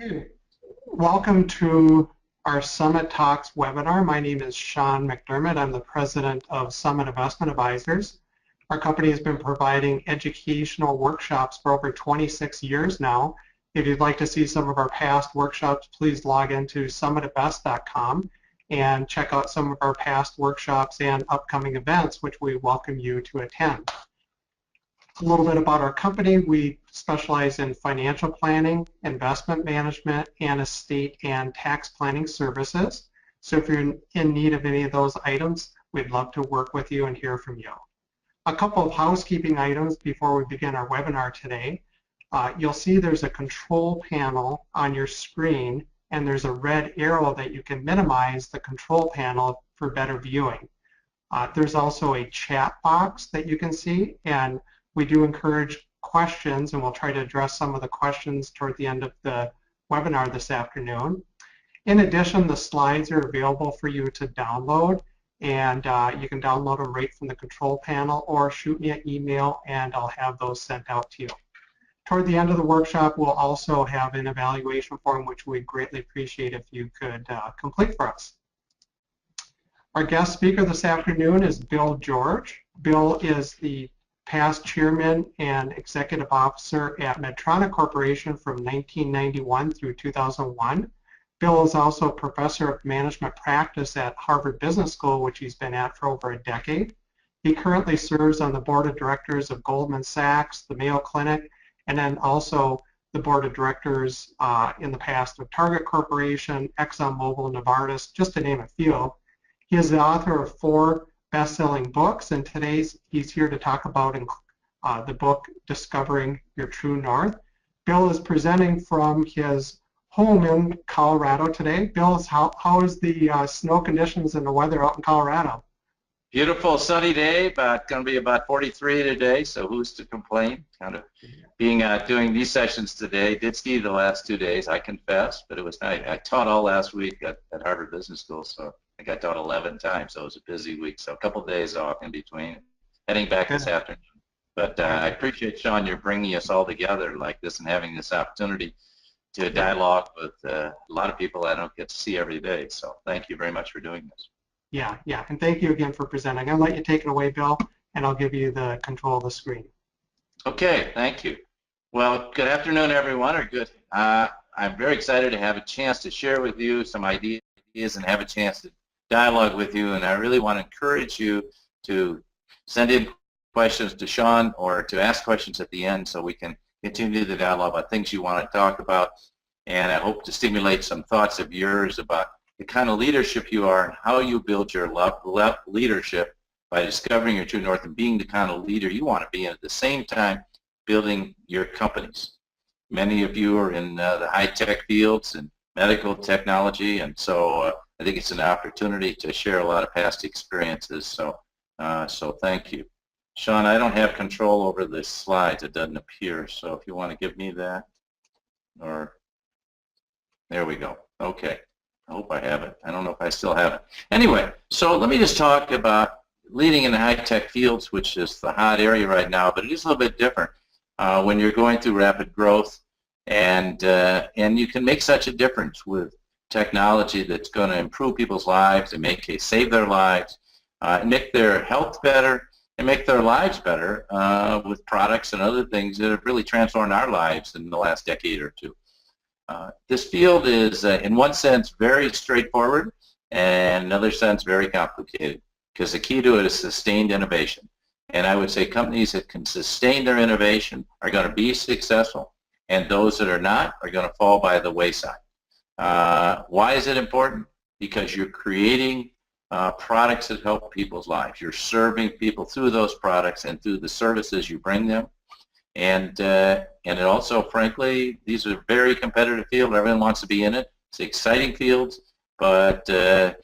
Okay, welcome to our Summit Talks webinar. My name is Sean McDermott. I'm the president of Summit Investment Advisors. Our company has been providing educational workshops for over 26 years now. If you'd like to see some of our past workshops, please log into summitinvest.com and check out some of our past workshops and upcoming events, which we welcome you to attend. A little bit about our company. We specialize in financial planning, investment management, and estate and tax planning services. So if you're in need of any of those items, we'd love to work with you and hear from you. A couple of housekeeping items before we begin our webinar today. You'll see there's a control panel on your screen, and there's a red arrow that you can minimize the control panel for better viewing. There's also a chat box that you can see, and we do encourage questions, and we'll try to address some of the questions toward the end of the webinar this afternoon. In addition, the slides are available for you to download, and you can download them right from the control panel or shoot me an email and I'll have those sent out to you. Toward the end of the workshop, we'll also have an evaluation form, which we'd greatly appreciate if you could complete for us. Our guest speaker this afternoon is Bill George. Bill is the past chairman and executive officer at Medtronic Corporation from 1991 through 2001. Bill is also a professor of management practice at Harvard Business School, which he's been at for over a decade. He currently serves on the board of directors of Goldman Sachs, the Mayo Clinic, and then also the board of directors in the past of Target Corporation, ExxonMobil, Novartis, just to name a few. He is the author of 4 best-selling books, and today he's here to talk about the book Discovering Your True North. Bill is presenting from his home in Colorado today. Bill, how is the snow conditions and the weather out in Colorado? Beautiful sunny day, but going to be about 43 today, so who's to complain? Kind of being doing these sessions today. Did ski the last 2 days, I confess, but it was nice. I taught all last week at Harvard Business School, so I got taught 11 times, so it was a busy week. So a couple of days off in between, heading back this afternoon. But I appreciate, Sean, you're bringing us all together like this and having this opportunity to dialogue with a lot of people I don't get to see every day. So thank you very much for doing this. Yeah, and thank you again for presenting. I'll let you take it away, Bill, and I'll give you the control of the screen. Okay, thank you. Well, good afternoon, everyone, or good. I'm very excited to have a chance to share with you some ideas and have a chance to dialogue with you, and I really want to encourage you to send in questions to Sean or to ask questions at the end so we can continue the dialogue about things you want to talk about, and I hope to stimulate some thoughts of yours about the kind of leadership you are and how you build your leadership by discovering your true north and being the kind of leader you want to be, and at the same time building your companies. Many of you are in the high-tech fields and medical technology, and so I think it's an opportunity to share a lot of past experiences, so thank you. Sean, I don't have control over the slides. It doesn't appear, so if you want to give me that, or there we go. Okay. I hope I have it. I don't know if I still have it. Anyway, so let me just talk about leading in the high-tech fields, which is the hot area right now, but it is a little bit different when you're going through rapid growth, and you can make such a difference with technology that's going to improve people's lives, in many cases save their lives, make their health better, and make their lives better with products and other things that have really transformed our lives in the last decade or two. This field is, in one sense, very straightforward, and in another sense, very complicated, because the key to it is sustained innovation. And I would say companies that can sustain their innovation are going to be successful, and those that are not are going to fall by the wayside. Why is it important? Because you're creating products that help people's lives. You're serving people through those products and through the services you bring them. And it also, frankly, these are very competitive fields. Everyone wants to be in it. It's exciting fields, but to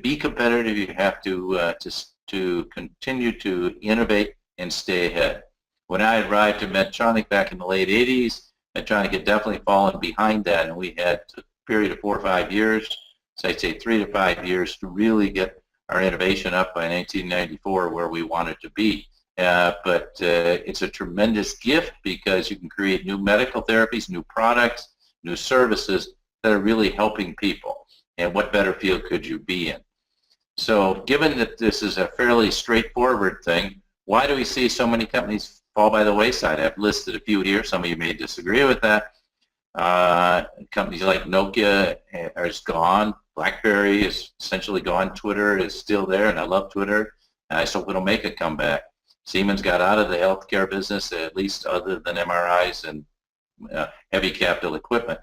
be competitive, you have to continue to innovate and stay ahead. When I arrived at Medtronic back in the late 80s, Medtronic had definitely fallen behind that, and we had a period of 4 or 5 years, so I'd say 3 to 5 years, to really get our innovation up by 1994 where we wanted to be. But it's a tremendous gift because you can create new medical therapies, new products, new services that are really helping people. And what better field could you be in? So given that this is a fairly straightforward thing, why do we see so many companies fall by the wayside? I've listed a few here. Some of you may disagree with that. Companies like Nokia are gone. BlackBerry is essentially gone. Twitter is still there, and I love Twitter. And I hope it'll make a comeback. Siemens got out of the healthcare business, at least other than MRIs and heavy capital equipment.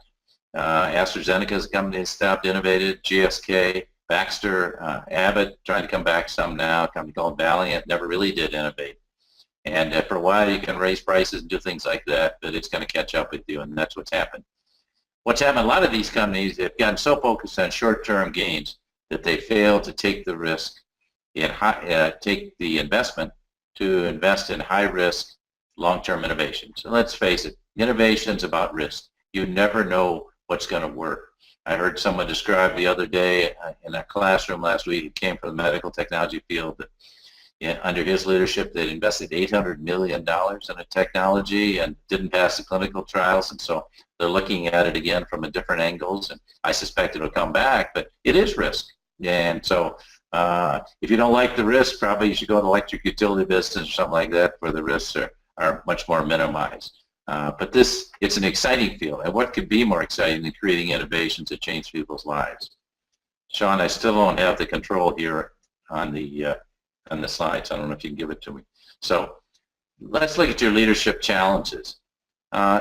AstraZeneca is a company that stopped innovating. GSK, Baxter, Abbott trying to come back some now. A company called Valiant never really did innovate. And for a while you can raise prices and do things like that, but it's going to catch up with you, and that's what's happened. What's happened, a lot of these companies have gotten so focused on short-term gains that they fail to take the risk, take the investment to invest in high-risk, long-term innovation. So let's face it, innovation's about risk. You never know what's going to work. I heard someone describe the other day in a classroom last week, it came from the medical technology field, that under his leadership they'd invested $800 million in a technology and didn't pass the clinical trials, and so they're looking at it again from a different angles, and I suspect it'll come back, but it is risk. And so if you don't like the risk, probably you should go to the electric utility business or something like that where the risks are much more minimized. But it's an exciting field, and what could be more exciting than creating innovations that change people's lives? Sean, I still don't have the control here on the slides. I don't know if you can give it to me. So let's look at your leadership challenges.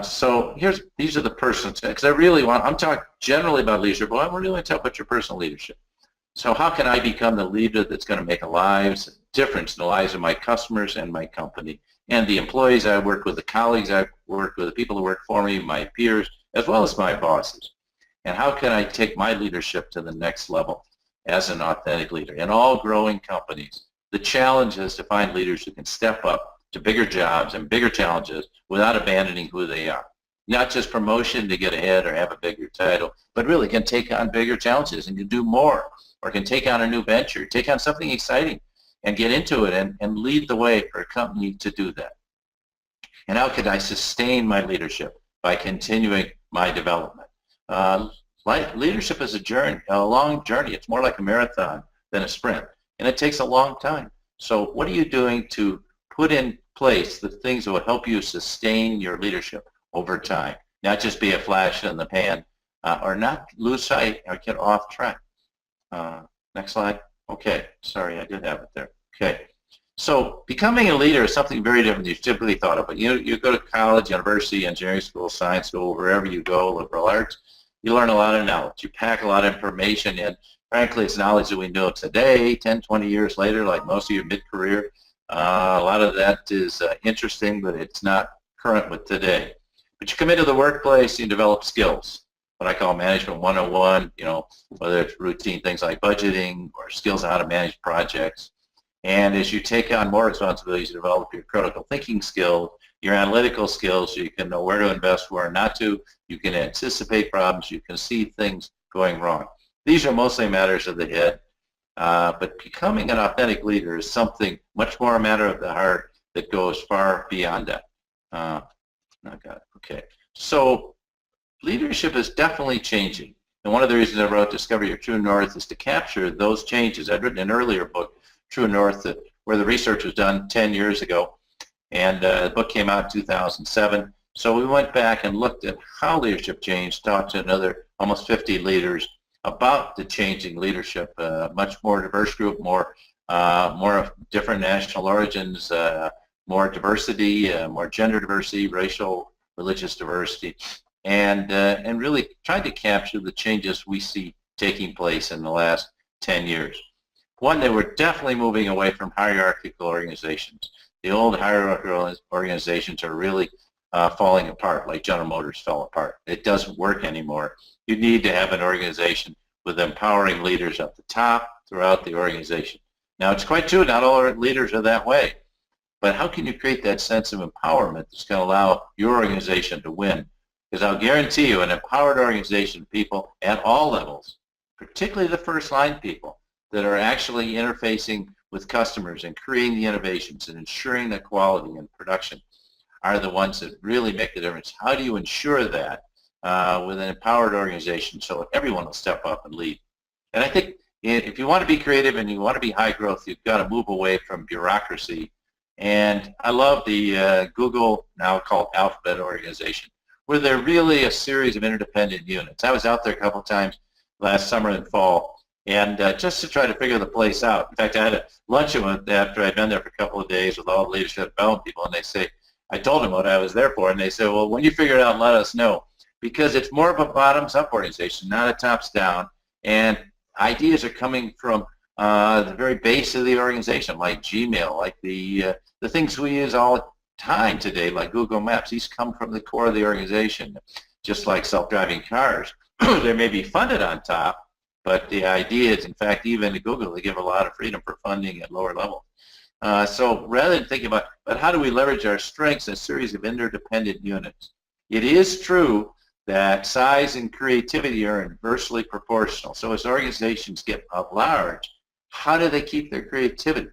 So these are the personal, because I'm talking generally about leadership, but I really want to talk about your personal leadership. So how can I become the leader that's going to make a difference in the lives of my customers and my company, and the employees I work with, the colleagues I work with, the people who work for me, my peers, as well as my bosses? And how can I take my leadership to the next level as an authentic leader? In all growing companies, the challenge is to find leaders who can step up to bigger jobs and bigger challenges without abandoning who they are. Not just promotion to get ahead or have a bigger title, but really can take on bigger challenges and can do more, or can take on a new venture, take on something exciting and get into it and lead the way for a company to do that. And how could I sustain my leadership? By continuing my development. Leadership is a long journey. It's more like a marathon than a sprint, and it takes a long time. So what are you doing to put in place the things that will help you sustain your leadership over time, not just be a flash in the pan, or not lose sight or get off track? Next slide. Okay, sorry, I did have it there. Okay, so becoming a leader is something very different than you typically thought of. But you go to college, university, engineering school, science school, wherever you go, liberal arts, you learn a lot of knowledge. You pack a lot of information in. Frankly, it's knowledge that we know today, 10, 20 years later, like most of you mid-career. A lot of that is interesting, but it's not current with today. But you come into the workplace, you develop skills, what I call management 101, whether it's routine things like budgeting or skills on how to manage projects. And as you take on more responsibilities, you develop your critical thinking skills, your analytical skills, so you can know where to invest, where not to. You can anticipate problems. You can see things going wrong. These are mostly matters of the head, but becoming an authentic leader is something much more a matter of the heart that goes far beyond that. I got it. Okay. So leadership is definitely changing. And one of the reasons I wrote Discover Your True North is to capture those changes. I'd written an earlier book, True North, where the research was done 10 years ago. And the book came out in 2007. So we went back and looked at how leadership changed, talked to another almost 50 leaders about the changing leadership, much more diverse group, more of different national origins, more diversity, more gender diversity, racial, religious diversity, and really tried to capture the changes we see taking place in the last 10 years. One, they were definitely moving away from hierarchical organizations. The old hierarchical organizations are really falling apart, like General Motors fell apart. It doesn't work anymore. You need to have an organization with empowering leaders at the top throughout the organization. Now, it's quite true, not all our leaders are that way, but how can you create that sense of empowerment that's going to allow your organization to win? Because I'll guarantee you, an empowered organization, people at all levels, particularly the first line people that are actually interfacing with customers and creating the innovations and ensuring the quality and production, are the ones that really make the difference. How do you ensure that with an empowered organization so everyone will step up and lead. And I think if you want to be creative and you want to be high growth, you've got to move away from bureaucracy. And I love the Google, now called Alphabet organization, where they're really a series of interdependent units. I was out there a couple times last summer and fall, and just to try to figure the place out. In fact, I had a luncheon after I'd been there for a couple of days with all the leadership development people, and they say, I told them what I was there for, and they said, well, when you figure it out, let us know, because it's more of a bottoms-up organization, not a tops-down, and ideas are coming from the very base of the organization, like Gmail, like the things we use all the time today, like Google Maps. These come from the core of the organization, just like self-driving cars. They may be funded on top, but the idea is, in fact, even to Google, they give a lot of freedom for funding at lower levels. So rather than thinking about, but how do we leverage our strengths in a series of interdependent units? It is true that size and creativity are inversely proportional. So as organizations get large, how do they keep their creativity?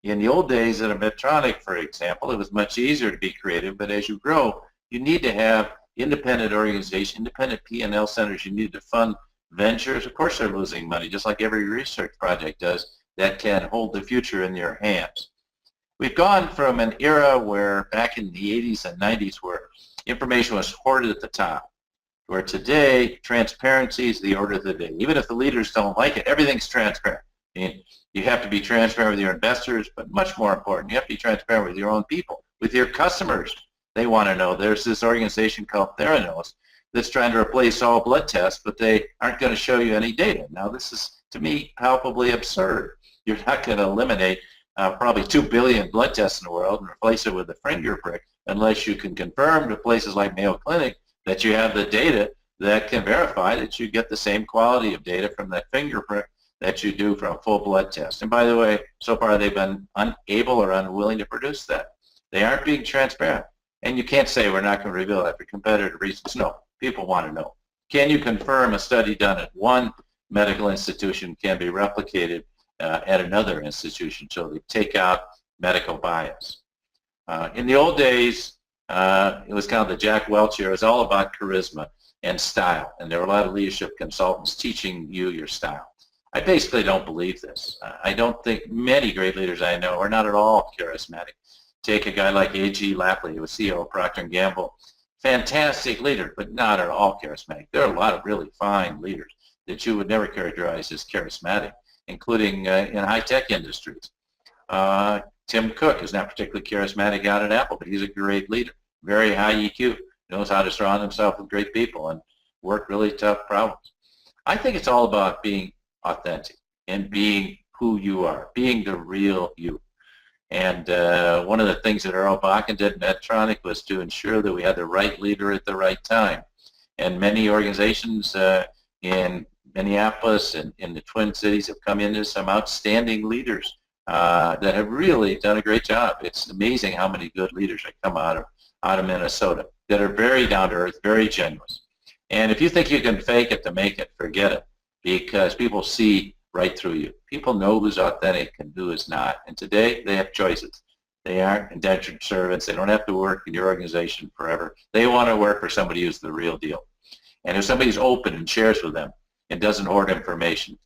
In the old days at a Medtronic, for example, it was much easier to be creative, but as you grow, you need to have independent organization, independent P&L centers. You need to fund ventures. Of course they're losing money, just like every research project does, that can hold the future in your hands. We've gone from an era where back in the 80s and 90s where information was hoarded at the top, where today transparency is the order of the day. Even if the leaders don't like it, everything's transparent. I mean, you have to be transparent with your investors, but much more important, you have to be transparent with your own people, with your customers. They want to know. There's this organization called Theranos that's trying to replace all blood tests, but they aren't going to show you any data. Now, this is, to me, palpably absurd. You're not going to eliminate probably 2 billion blood tests in the world and replace it with a finger prick unless you can confirm to places like Mayo Clinic that you have the data that can verify that you get the same quality of data from that finger prick that you do from a full blood test. And by the way, so far they've been unable or unwilling to produce that. They aren't being transparent. And you can't say we're not going to reveal that for competitive reasons. No, people want to know. Can you confirm a study done at one medical institution can be replicated at another institution, so they take out medical bias? In the old days, it was kind of the Jack Welch era. It was all about charisma and style, and there were a lot of leadership consultants teaching you your style. I basically don't believe this. I don't think many great leaders I know are not at all charismatic. Take a guy like A.G. Lapley, who was CEO of Procter & Gamble. Fantastic leader, but not at all charismatic. There are a lot of really fine leaders that you would never characterize as charismatic, including in high-tech industries. Tim Cook is not particularly charismatic out at Apple, but he's a great leader. Very high EQ, knows how to surround himself with great people and work really tough problems. I think it's all about being authentic and being who you are, being the real you. And one of the things that Earl Bakken did at Medtronic was to ensure that we had the right leader at the right time. And many organizations in Minneapolis and in the Twin Cities have come into some outstanding leaders that have really done a great job. It's amazing how many good leaders have come out of Minnesota that are very down to earth, very genuine. And if you think you can fake it to make it, forget it, because people see right through you. People know who's authentic and who is not. And today they have choices. They aren't indentured servants. They don't have to work in your organization forever. They want to work for somebody who's the real deal. And if somebody's open and shares with them and doesn't hoard information.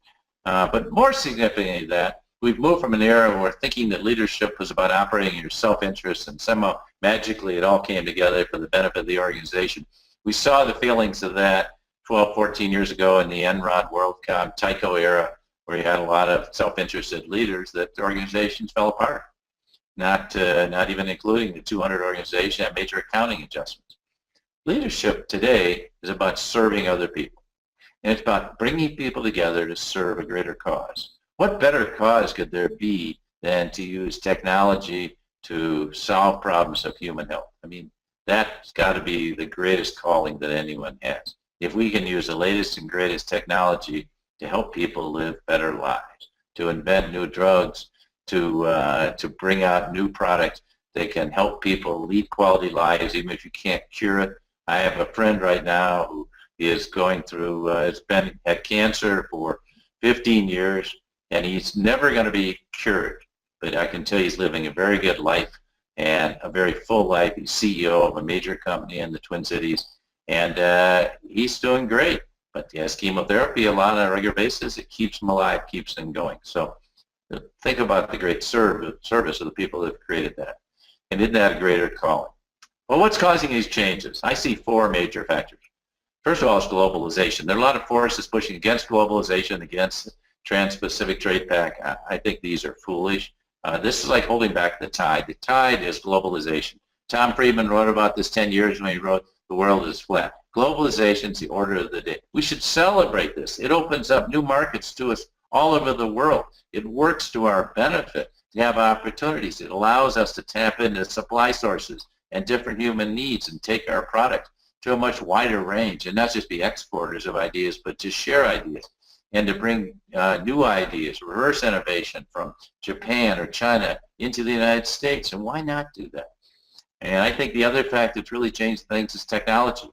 But more significantly than that, we've moved from an era where thinking that leadership was about operating in your self-interest and somehow magically it all came together for the benefit of the organization. We saw the feelings of that 12, 14 years ago in the Enron, WorldCom, Tyco era, where you had a lot of self-interested leaders that organizations fell apart, not even including the 200 organization and major accounting adjustments. Leadership today is about serving other people, and it's about bringing people together to serve a greater cause. What better cause could there be than to use technology to solve problems of human health? I mean, that's got to be the greatest calling that anyone has. If we can use the latest and greatest technology to help people live better lives, to invent new drugs, to bring out new products that can help people lead quality lives, even if you can't cure it. I have a friend right now who is going through, had cancer for 15 years, and he's never going to be cured. But I can tell you he's living a very good life and a very full life. He's CEO of a major company in the Twin Cities, And he's doing great. But he has chemotherapy a lot on a regular basis. It keeps him alive, keeps him going. So think about the great service of the people that have created that. And isn't that a greater calling? Well, what's causing these changes? I see four major factors. First of all, it's globalization. There are a lot of forces pushing against globalization, against the Trans-Pacific Trade Pact. I think these are foolish. This is like holding back the tide. The tide is globalization. Tom Friedman wrote about this 10 years when he wrote The World is Flat. Globalization is the order of the day. We should celebrate this. It opens up new markets to us all over the world. It works to our benefit to have opportunities. It allows us to tap into supply sources and different human needs and take our product to a much wider range, and not just be exporters of ideas, but to share ideas and to bring new ideas, reverse innovation from Japan or China into the United States. And why not do that? And I think the other fact that's really changed things is technology.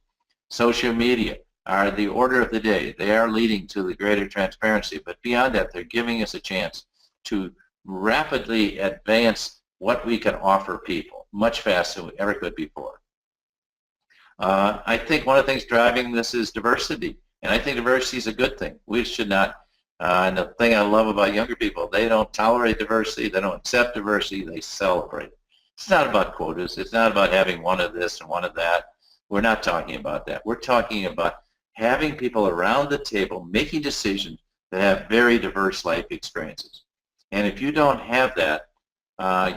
Social media are the order of the day. They are leading to the greater transparency, but beyond that, they're giving us a chance to rapidly advance what we can offer people much faster than we ever could before. I think one of the things driving this is diversity, and I think diversity is a good thing. We should not, and the thing I love about younger people, they don't tolerate diversity, they don't accept diversity, they celebrate it. It's not about quotas. It's not about having one of this and one of that. We're not talking about that. We're talking about having people around the table making decisions that have very diverse life experiences. And if you don't have that,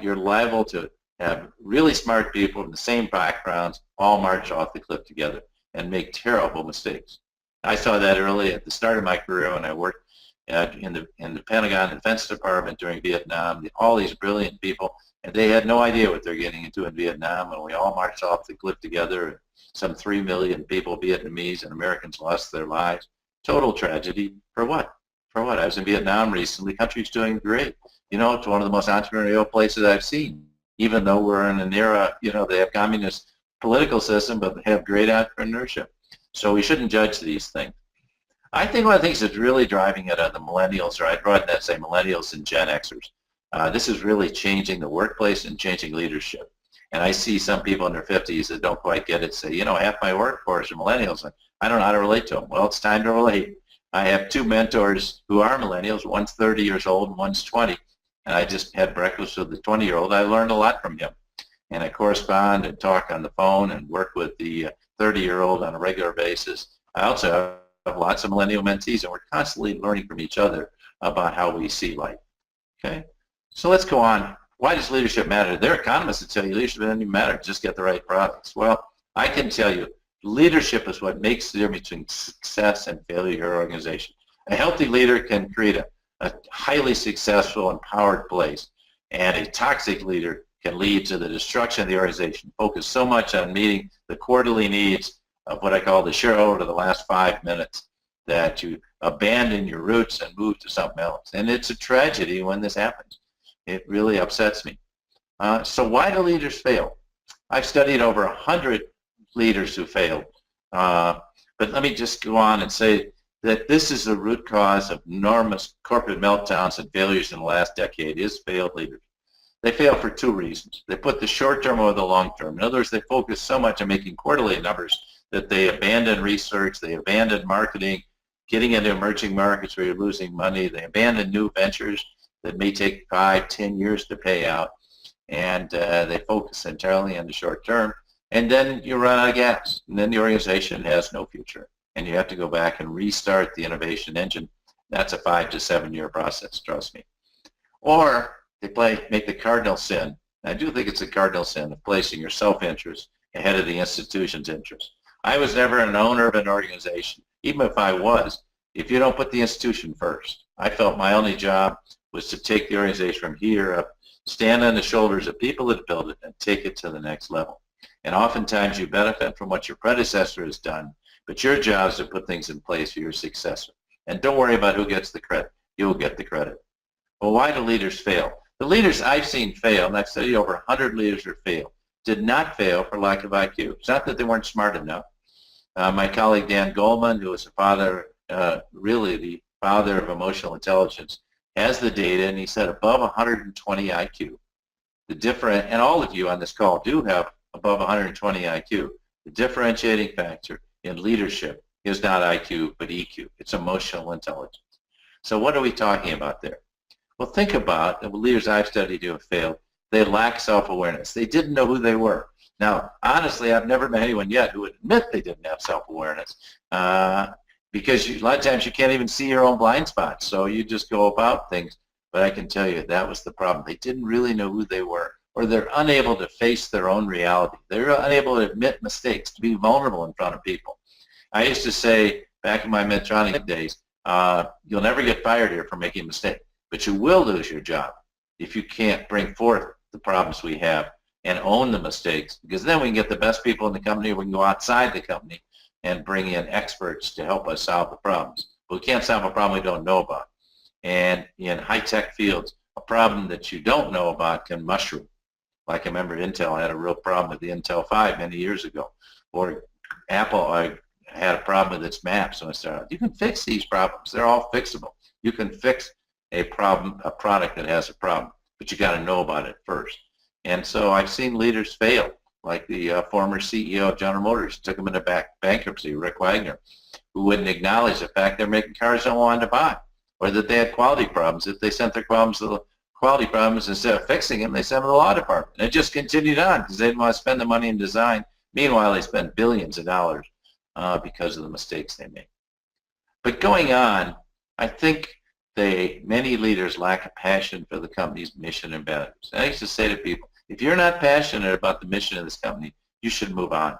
you're liable to have really smart people from the same backgrounds all march off the cliff together and make terrible mistakes. I saw that early at the start of my career when I worked in the Pentagon Defense Department during Vietnam. All these brilliant people, and they had no idea what they're getting into in Vietnam, and we all marched off the cliff together. Some 3 million people, Vietnamese and Americans, lost their lives. Total tragedy. For what? For what? I was in Vietnam recently. The country's doing great. You know, it's one of the most entrepreneurial places I've seen, even though we're in an era, you know, they have communist political system, but they have great entrepreneurship. So we shouldn't judge these things. I think one of the things that's really driving it are the millennials, or I'd rather not say millennials and Gen Xers. This is really changing the workplace and changing leadership. And I see some people in their 50s that don't quite get it say, you know, half my workforce are millennials, and I don't know how to relate to them. Well, it's time to relate. I have 2 mentors who are millennials. One's 30 years old and one's 20. And I just had breakfast with the 20-year-old. I learned a lot from him. And I correspond and talk on the phone and work with the 30-year-old on a regular basis. I also have lots of millennial mentees, and we're constantly learning from each other about how we see life. Okay? So let's go on. Why does leadership matter? There are economists that tell you leadership doesn't even matter, just get the right products. Well, I can tell you, leadership is what makes the difference between success and failure in your organization. A healthy leader can create a highly successful, empowered place, and a toxic leader can lead to the destruction of the organization. Focus so much on meeting the quarterly needs of what I call the shareholder of the last 5 minutes that you abandon your roots and move to something else. And it's a tragedy when this happens. It really upsets me. So why do leaders fail? I've studied over 100 leaders who failed. But let me just go on and say that this is the root cause of enormous corporate meltdowns and failures in the last decade is failed leaders. They fail for 2 reasons. They put the short term over the long term. In other words, they focus so much on making quarterly numbers that they abandon research, they abandon marketing, getting into emerging markets where you're losing money, they abandon new ventures that may take 5, 10 years to pay out, and they focus entirely on the short term, and then you run out of gas, and then the organization has no future, and you have to go back and restart the innovation engine. That's a 5 to 7 year process, trust me. Or they make the cardinal sin. I do think it's a cardinal sin of placing your self-interest ahead of the institution's interest. I was never an owner of an organization. Even if I was, if you don't put the institution first, I felt my only job was to take the organization from here up, stand on the shoulders of people that built it, and take it to the next level. And oftentimes you benefit from what your predecessor has done, but your job is to put things in place for your successor. And don't worry about who gets the credit. You'll get the credit. Well, why do leaders fail? The leaders I've seen fail, and I've studied over 100 leaders who failed, did not fail for lack of IQ. It's not that they weren't smart enough. My colleague Dan Goleman, who is the father, really the father of emotional intelligence, has the data, and he said above 120 IQ. The different, and all of you on this call do have above 120 IQ. The differentiating factor in leadership is not IQ, but EQ. It's emotional intelligence. So what are we talking about there? Well, think about the leaders I've studied who have failed. They lack self-awareness. They didn't know who they were. Now, honestly, I've never met anyone yet who would admit they didn't have self-awareness because a lot of times you can't even see your own blind spots, so you just go about things. But I can tell you that was the problem. They didn't really know who they were, or they're unable to face their own reality. They're unable to admit mistakes, to be vulnerable in front of people. I used to say back in my Medtronic days, you'll never get fired here for making a mistake, but you will lose your job if you can't bring forth the problems we have and own the mistakes, because then we can get the best people in the company. We can go outside the company and bring in experts to help us solve the problems. But we can't solve a problem we don't know about. And in high-tech fields, a problem that you don't know about can mushroom. Like I remember Intel had a real problem with the Intel 5 many years ago. Or Apple had a problem with its maps. So I started, you can fix these problems. They're all fixable. You can fix a problem, a product that has a problem, but you got to know about it first. And so I've seen leaders fail, like the former CEO of General Motors, took him into bankruptcy, Rick Wagner, who wouldn't acknowledge the fact they're making cars no one wanted to buy, or that they had quality problems. If they sent their quality problems, instead of fixing them, they sent them to the law department. And it just continued on because they didn't want to spend the money in design. Meanwhile, they spent billions of dollars because of the mistakes they made. But going on, I think many leaders lack a passion for the company's mission and values. I used to say to people, if you're not passionate about the mission of this company, you should move on.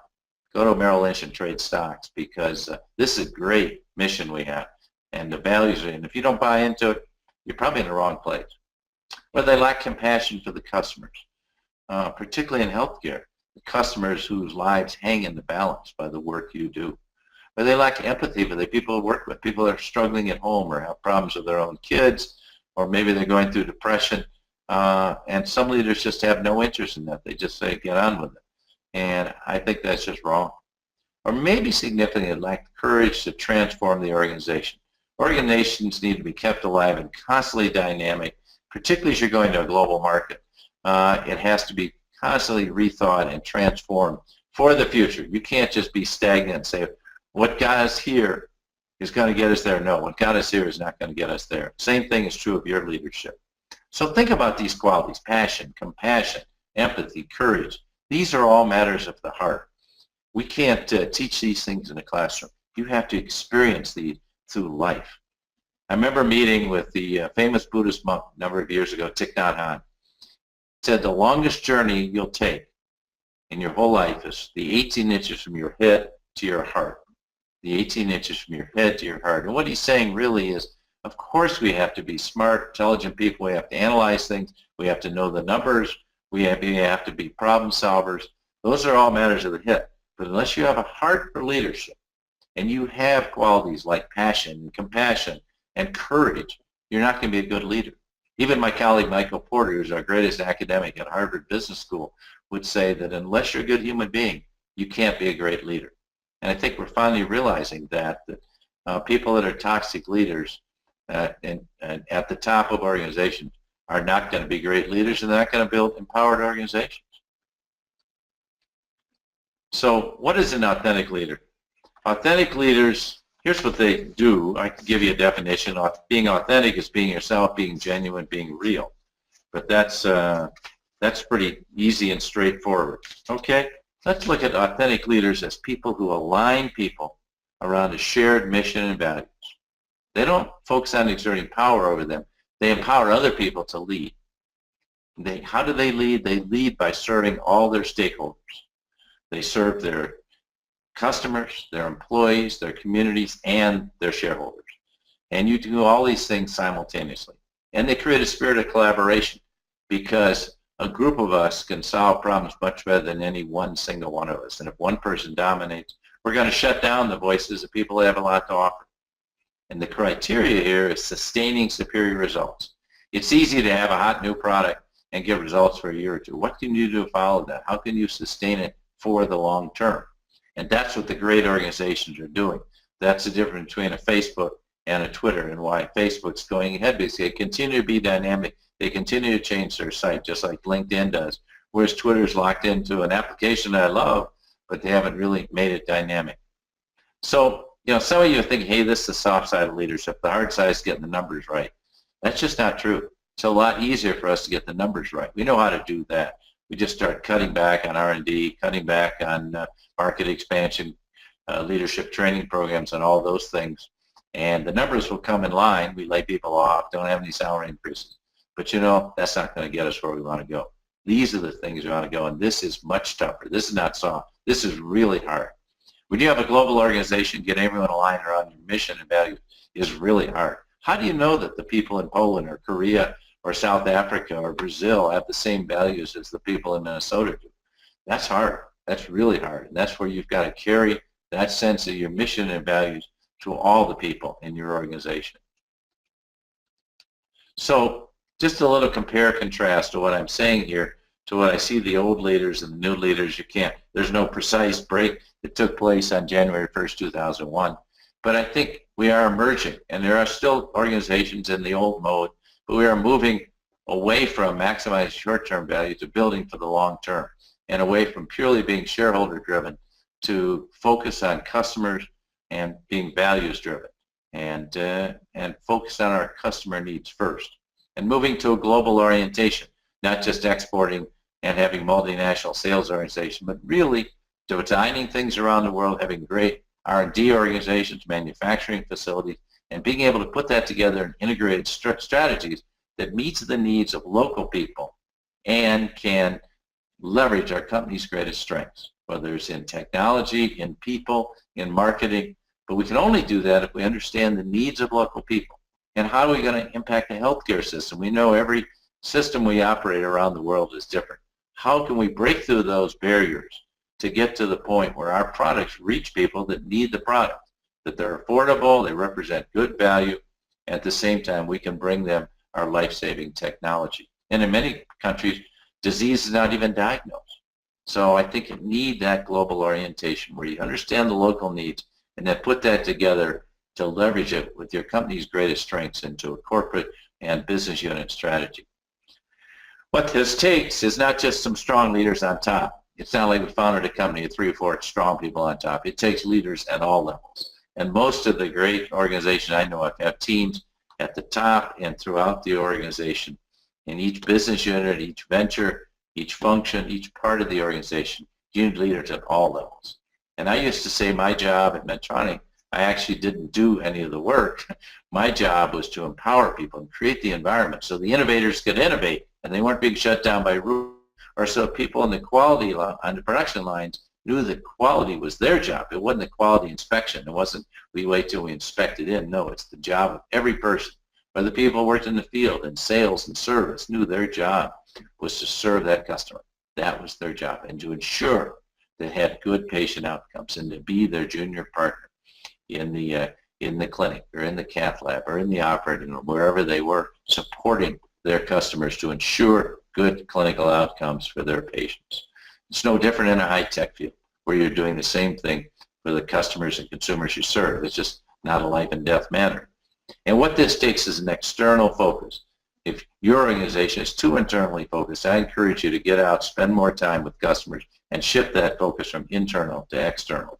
Go to Merrill Lynch and trade stocks, because this is a great mission we have, and the values are, and if you don't buy into it, you're probably in the wrong place. Or they lack compassion for the customers, particularly in healthcare, the customers whose lives hang in the balance by the work you do. Or they lack empathy for the people who work with, people that are struggling at home or have problems with their own kids, or maybe they're going through depression. And some leaders just have no interest in that. They just say, get on with it. And I think that's just wrong. Or maybe significantly lack courage to transform the organization. Organizations need to be kept alive and constantly dynamic, particularly as you're going to a global market. It has to be constantly rethought and transformed for the future. You can't just be stagnant and say, what got us here is going to get us there. No, what got us here is not going to get us there. Same thing is true of your leadership. So think about these qualities: passion, compassion, empathy, courage. These are all matters of the heart. We can't teach these things in a classroom. You have to experience these through life. I remember meeting with the famous Buddhist monk a number of years ago, Thich Nhat Hanh. He said the longest journey you'll take in your whole life is the 18 inches from your head to your heart. The 18 inches from your head to your heart. And what he's saying really is, of course we have to be smart, intelligent people. We have to analyze things. We have to know the numbers. We have to be problem solvers. Those are all matters of the head. But unless you have a heart for leadership and you have qualities like passion and compassion and courage, you're not going to be a good leader. Even my colleague Michael Porter, who's our greatest academic at Harvard Business School, would say that unless you're a good human being, you can't be a great leader. And I think we're finally realizing that people that are toxic leaders and at the top of organizations are not going to be great leaders, and they're not going to build empowered organizations. So what is an authentic leader? Authentic leaders, here's what they do. I can give you a definition. Being authentic is being yourself, being genuine, being real. But that's pretty easy and straightforward. Okay, let's look at authentic leaders as people who align people around a shared mission and values. They don't focus on exerting power over them. They empower other people to lead. How do they lead? They lead by serving all their stakeholders. They serve their customers, their employees, their communities, and their shareholders. And you do all these things simultaneously. And they create a spirit of collaboration, because a group of us can solve problems much better than any one single one of us. And if one person dominates, we're going to shut down the voices of people that have a lot to offer. And the criteria here is sustaining superior results. It's easy to have a hot new product and get results for a year or two. What can you do to follow that? How can you sustain it for the long term? And that's what the great organizations are doing. That's the difference between a Facebook and a Twitter, and why Facebook's going ahead, because they continue to be dynamic. They continue to change their site, just like LinkedIn does. Whereas Twitter's locked into an application that I love, but they haven't really made it dynamic. So, some of you think, hey, this is the soft side of leadership. The hard side is getting the numbers right. That's just not true. It's a lot easier for us to get the numbers right. We know how to do that. We just start cutting back on R&D, cutting back on market expansion, leadership training programs, and all those things. And the numbers will come in line. We lay people off, don't have any salary increases. But that's not going to get us where we want to go. These are the things we want to go, and this is much tougher. This is not soft. This is really hard. When you have a global organization, get everyone aligned around your mission and values is really hard. How do you know that the people in Poland or Korea or South Africa or Brazil have the same values as the people in Minnesota do? That's hard. That's really hard. And that's where you've got to carry that sense of your mission and values to all the people in your organization. So just a little compare contrast to what I'm saying here to what I see the old leaders and the new leaders. There's no precise break that took place on January 1st, 2001. But I think we are emerging, and there are still organizations in the old mode, but we are moving away from maximizing short-term value to building for the long term, and away from purely being shareholder-driven to focus on customers and being values-driven, and focus on our customer needs first, and moving to a global orientation, not just exporting and having multinational sales organization, but really designing things around the world, having great R&D organizations, manufacturing facilities, and being able to put that together in integrated strategies that meets the needs of local people and can leverage our company's greatest strengths, whether it's in technology, in people, in marketing. But we can only do that if we understand the needs of local people. And how are we going to impact the healthcare system? We know every system we operate around the world is different. How can we break through those barriers to get to the point where our products reach people that need the product, that they're affordable, they represent good value, at the same time we can bring them our life-saving technology. And in many countries, disease is not even diagnosed. So I think you need that global orientation where you understand the local needs and then put that together to leverage it with your company's greatest strengths into a corporate and business unit strategy. What this takes is not just some strong leaders on top. It's not like we founded a company with 3 or 4 strong people on top. It takes leaders at all levels. And most of the great organizations I know of have teams at the top and throughout the organization. In each business unit, each venture, each function, each part of the organization, you need leaders at all levels. And I used to say my job at Medtronic, I actually didn't do any of the work. My job was to empower people and create the environment so the innovators could innovate and they weren't being shut down by rules, or so people in the quality on the production lines knew that quality was their job. It wasn't the quality inspection. It wasn't we wait till we inspect it in. No, it's the job of every person. Whether people worked in the field, in sales and service, knew their job was to serve that customer. That was their job, and to ensure they had good patient outcomes and to be their junior partner in the clinic or in the cath lab or in the operating room, wherever they were, supporting their customers to ensure good clinical outcomes for their patients. It's no different in a high-tech field where you're doing the same thing for the customers and consumers you serve. It's just not a life and death matter. And what this takes is an external focus. If your organization is too internally focused, I encourage you to get out, spend more time with customers, and shift that focus from internal to external.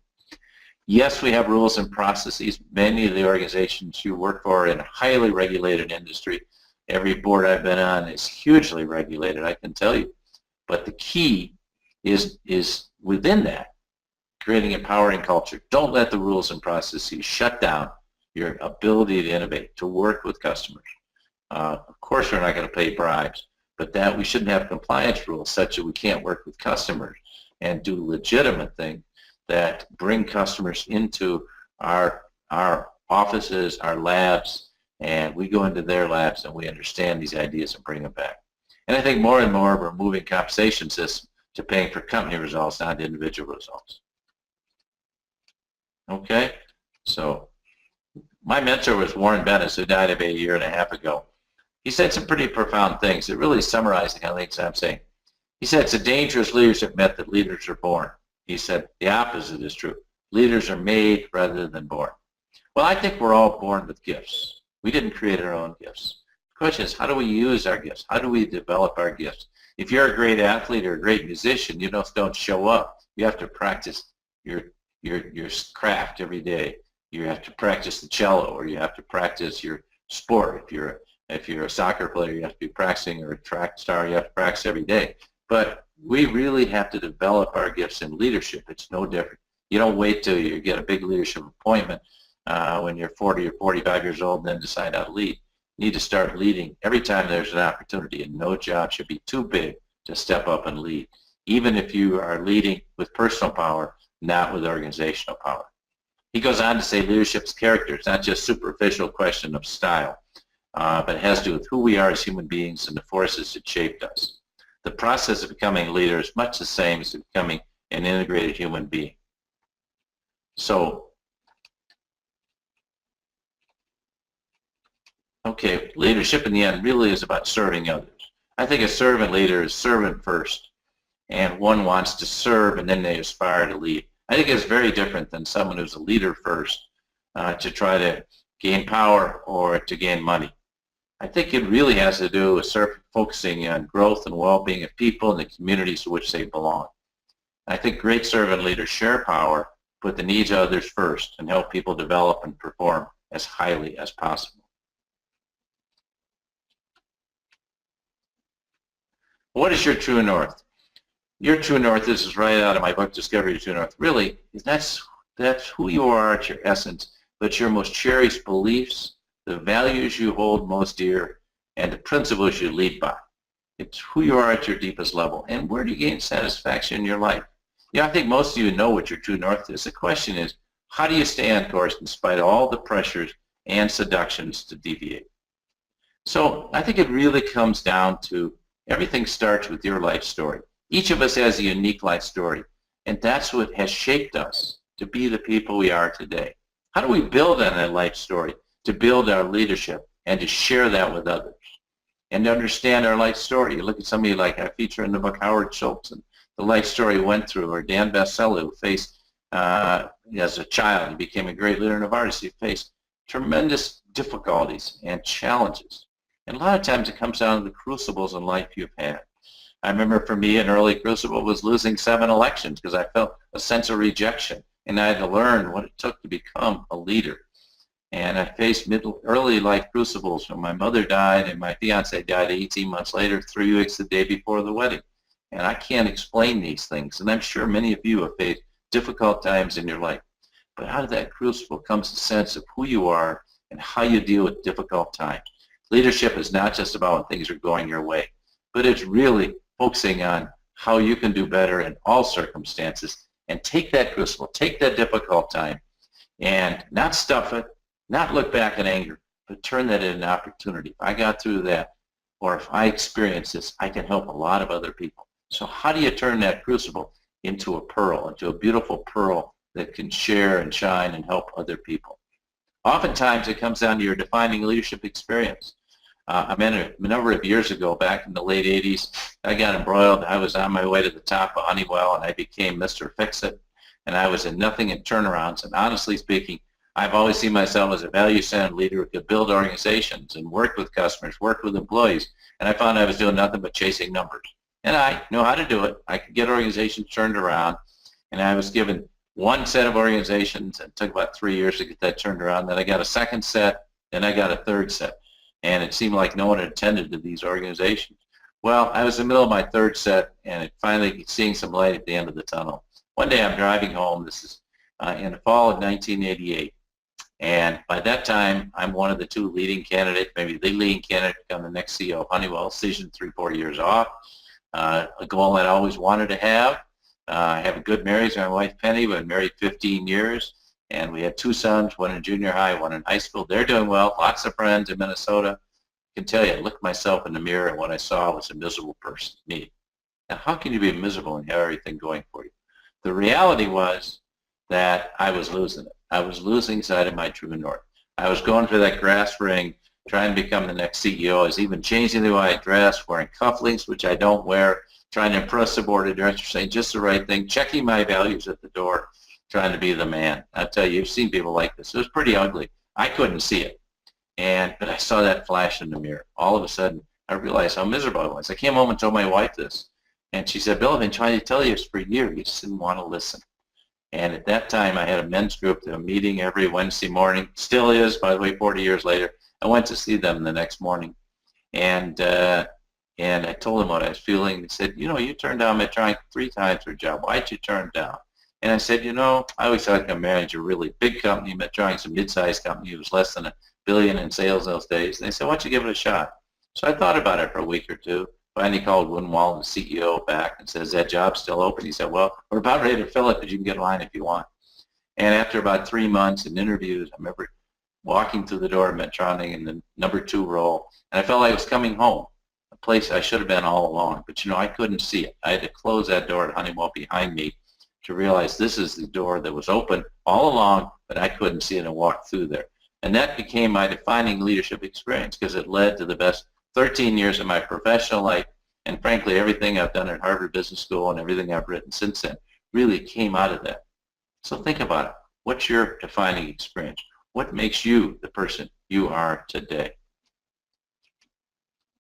Yes, we have rules and processes. Many of the organizations you work for are in a highly regulated industry. Every board I've been on is hugely regulated, I can tell you. But the key is within that, creating empowering culture. Don't let the rules and processes shut down your ability to innovate, to work with customers. Of course, we're not going to pay bribes, but that we shouldn't have compliance rules such that we can't work with customers and do legitimate things that bring customers into our offices, our labs, and we go into their labs and we understand these ideas and bring them back. And I think more and more we're moving compensation systems to paying for company results, not individual results. Okay, so my mentor was Warren Bennis, who died about 1.5 years ago. He said some pretty profound things that really summarize the kind of things I'm saying. He said it's a dangerous leadership myth that leaders are born. He said the opposite is true. Leaders are made rather than born. Well, I think we're all born with gifts. We didn't create our own gifts. The question is, how do we use our gifts? How do we develop our gifts? If you're a great athlete or a great musician, you don't show up You have to practice your craft every day. You have to practice the cello, or you have to practice your sport. If you're a soccer player, you have to be practicing, or a track star, you have to practice every day. But we really have to develop our gifts in leadership. It's no different. You don't wait till you get a big leadership appointment when you're 40 or 45 years old and then decide how to lead. You need to start leading every time there's an opportunity, and no job should be too big to step up and lead, even if you are leading with personal power, not with organizational power. He goes on to say leadership is character. It's not just a superficial question of style, but it has to do with who we are as human beings and the forces that shaped us. The process of becoming a leader is much the same as becoming an integrated human being. So, okay, leadership in the end really is about serving others. I think a servant leader is servant first, and one wants to serve and then they aspire to lead. I think it's very different than someone who's a leader first to try to gain power or to gain money. I think it really has to do with focusing on growth and well-being of people and the communities to which they belong. I think great servant leaders share power, put the needs of others first, and help people develop and perform as highly as possible. What is your true north? Your true north, this is right out of my book, Discover Your True North, really, that's who you are at your essence, but your most cherished beliefs, the values you hold most dear, and the principles you lead by. It's who you are at your deepest level, and where do you gain satisfaction in your life? I think most of you know what your true north is. The question is, how do you stay on course in spite of all the pressures and seductions to deviate? So I think it really comes down to everything starts with your life story. Each of us has a unique life story, and that's what has shaped us to be the people we are today. How do we build on that life story to build our leadership and to share that with others and to understand our life story? You look at somebody like I feature in the book Howard Schultz and the life story he went through, or Dan Bassella, who faced, as a child, he became a great leader and artist. He faced tremendous difficulties and challenges. And a lot of times it comes down to the crucibles in life you've had. I remember for me, an early crucible was losing 7 elections because I felt a sense of rejection, and I had to learn what it took to become a leader. And I faced early life crucibles when my mother died and my fiance died 18 months later, 3 weeks the day before the wedding. And I can't explain these things, and I'm sure many of you have faced difficult times in your life. But out of that crucible comes a sense of who you are and how you deal with difficult times. Leadership is not just about when things are going your way, but it's really focusing on how you can do better in all circumstances and take that crucible, take that difficult time, and not stuff it, not look back in anger, but turn that into an opportunity. If I got through that, or if I experience this, I can help a lot of other people. So how do you turn that crucible into a pearl, into a beautiful pearl that can share and shine and help other people? Oftentimes it comes down to your defining leadership experience. I mean, a number of years ago, back in the late 80s, I got embroiled. I was on my way to the top of Honeywell, and I became Mr. Fix-It, and I was in nothing in turnarounds. And honestly speaking, I've always seen myself as a value-centered leader who could build organizations and work with customers, work with employees, and I found I was doing nothing but chasing numbers. And I know how to do it. I could get organizations turned around, and I was given one set of organizations, and it took about 3 years to get that turned around. Then I got a second set, then I got a third set. And it seemed like no one had attended to these organizations. Well, I was in the middle of my third set, and finally seeing some light at the end of the tunnel. One day I'm driving home. This is in the fall of 1988. And by that time, I'm one of the 2 leading candidates, maybe the leading candidate to become the next CEO of Honeywell, seasoned 3-4 years off. A goal that I always wanted to have. I have a good marriage with my wife, Penny. We've been married 15 years. And we had 2 sons, one in junior high, one in high school. They're doing well, lots of friends in Minnesota. I can tell you, I looked myself in the mirror and what I saw was a miserable person, me. Now, how can you be miserable and have everything going for you? The reality was that I was losing it. I was losing sight of my true north. I was going for that grass ring, trying to become the next CEO. I was even changing the way I dress, wearing cufflinks, which I don't wear, trying to impress subordinate directors, saying just the right thing, checking my values at the door, trying to be the man. I tell you, you've seen people like this. It was pretty ugly. I couldn't see it. But I saw that flash in the mirror. All of a sudden, I realized how miserable I was. I came home and told my wife this. And she said, Bill, I've been trying to tell you this for a year. You just didn't want to listen. And at that time, I had a men's group, a meeting every Wednesday morning. Still is, by the way, 40 years later. I went to see them the next morning. And I told them what I was feeling. They said, you know, you turned down Medtronic 3 times for a job. Why'd you turn it down? And I said, you know, I always thought I could manage a really big company. Medtronic's a mid-sized company. It was less than $1 billion in sales those days. And they said, why don't you give it a shot? So I thought about it for a week or two. Finally called Winwall, the CEO, back and said, is that job still open? He said, well, we're about ready to fill it, but you can get in line if you want. And after about 3 months in interviews, I remember walking through the door at Medtronic in the number 2 role, and I felt like I was coming home, a place I should have been all along. But, you know, I couldn't see it. I had to close that door at Honeywell behind me to realize this is the door that was open all along, but I couldn't see it and walk through there. And that became my defining leadership experience because it led to the best 13 years of my professional life, and frankly, everything I've done at Harvard Business School and everything I've written since then really came out of that. So think about it. What's your defining experience? What makes you the person you are today?